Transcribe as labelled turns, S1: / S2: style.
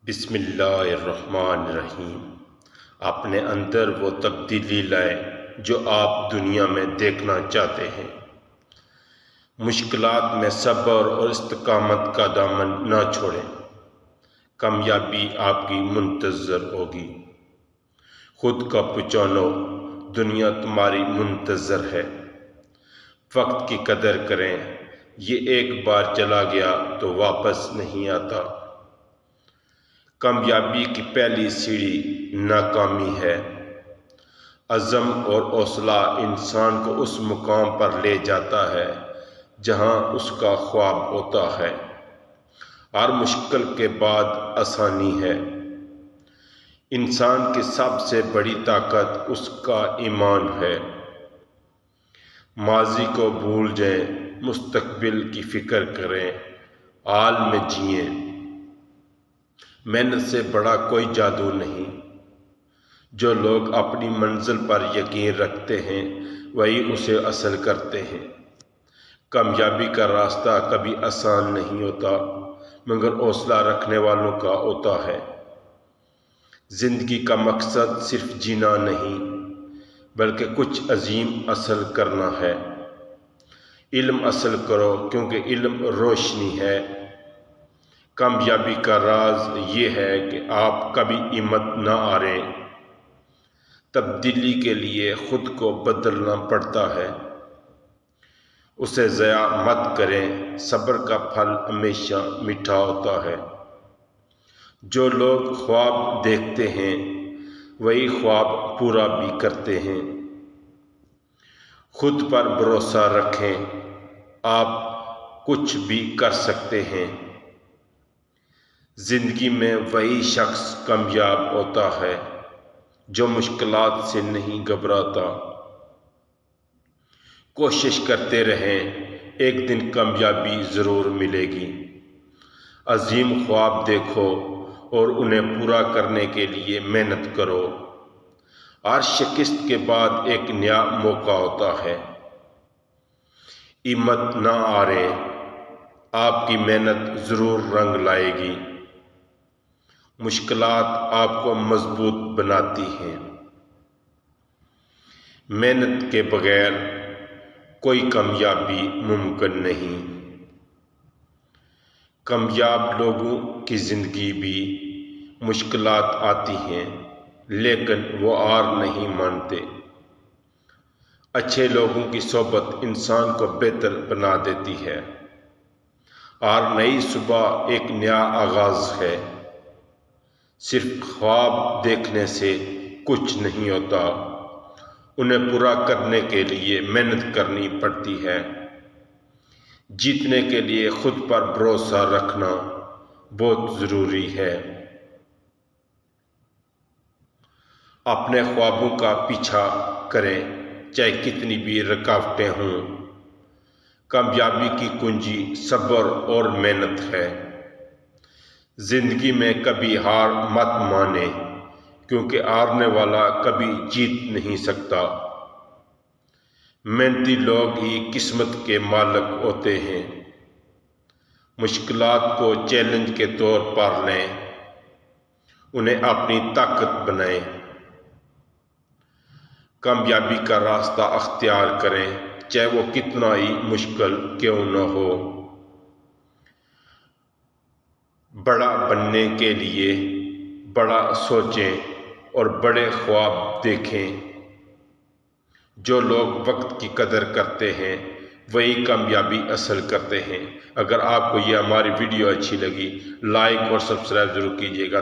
S1: بسم اللہ الرحمن الرحیم۔ اپنے اندر وہ تبدیلی لائیں جو آپ دنیا میں دیکھنا چاہتے ہیں۔ مشکلات میں صبر اور استقامت کا دامن نہ چھوڑیں، کامیابی آپ کی منتظر ہوگی۔ خود کا پہچانو، دنیا تمہاری منتظر ہے۔ وقت کی قدر کریں، یہ ایک بار چلا گیا تو واپس نہیں آتا۔ کامیابی کی پہلی سیڑھی ناکامی ہے۔ عزم اور حوصلہ انسان کو اس مقام پر لے جاتا ہے جہاں اس کا خواب ہوتا ہے۔ ہر مشکل کے بعد آسانی ہے۔ انسان کی سب سے بڑی طاقت اس کا ایمان ہے۔ ماضی کو بھول جائیں، مستقبل کی فکر کریں، حال میں جئیں۔ محنت سے بڑا کوئی جادو نہیں۔ جو لوگ اپنی منزل پر یقین رکھتے ہیں وہی اسے حاصل کرتے ہیں۔ کامیابی کا راستہ کبھی آسان نہیں ہوتا، مگر حوصلہ رکھنے والوں کا ہوتا ہے۔ زندگی کا مقصد صرف جینا نہیں بلکہ کچھ عظیم حاصل کرنا ہے۔ علم حاصل کرو کیونکہ علم روشنی ہے۔ کامیابی کا راز یہ ہے کہ آپ کبھی ہمت نہ ہاریں۔ تبدیلی کے لیے خود کو بدلنا پڑتا ہے، اسے ضائع مت کریں۔ صبر کا پھل ہمیشہ میٹھا ہوتا ہے۔ جو لوگ خواب دیکھتے ہیں وہی خواب پورا بھی کرتے ہیں۔ خود پر بھروسہ رکھیں، آپ کچھ بھی کر سکتے ہیں۔ زندگی میں وہی شخص کامیاب ہوتا ہے جو مشکلات سے نہیں گھبراتا۔ کوشش کرتے رہیں، ایک دن کامیابی ضرور ملے گی۔ عظیم خواب دیکھو اور انہیں پورا کرنے کے لیے محنت کرو۔ ہر شکست کے بعد ایک نیا موقع ہوتا ہے۔ ہمت نہ ہاریں، آپ کی محنت ضرور رنگ لائے گی۔ مشکلات آپ کو مضبوط بناتی ہیں۔ محنت کے بغیر کوئی کامیابی ممکن نہیں۔ کامیاب لوگوں کی زندگی بھی مشکلات آتی ہیں لیکن وہ ہار نہیں مانتے۔ اچھے لوگوں کی صحبت انسان کو بہتر بنا دیتی ہے۔ ہر نئی صبح ایک نیا آغاز ہے۔ صرف خواب دیکھنے سے کچھ نہیں ہوتا، انہیں پورا کرنے کے لیے محنت کرنی پڑتی ہے۔ جیتنے کے لیے خود پر بھروسہ رکھنا بہت ضروری ہے۔ اپنے خوابوں کا پیچھا کریں چاہے کتنی بھی رکاوٹیں ہوں۔ کامیابی کی کنجی صبر اور محنت ہے۔ زندگی میں کبھی ہار مت مانیں کیونکہ ہارنے والا کبھی جیت نہیں سکتا۔ محنتی لوگ ہی قسمت کے مالک ہوتے ہیں۔ مشکلات کو چیلنج کے طور پر لیں، انہیں اپنی طاقت بنائیں۔ کامیابی کا راستہ اختیار کریں چاہے وہ کتنا ہی مشکل کیوں نہ ہو۔ بڑا بننے کے لیے بڑا سوچیں اور بڑے خواب دیکھیں۔ جو لوگ وقت کی قدر کرتے ہیں وہی کامیابی حاصل کرتے ہیں۔ اگر آپ کو یہ ہماری ویڈیو اچھی لگی، لائک اور سبسکرائب ضرور کیجیے گا۔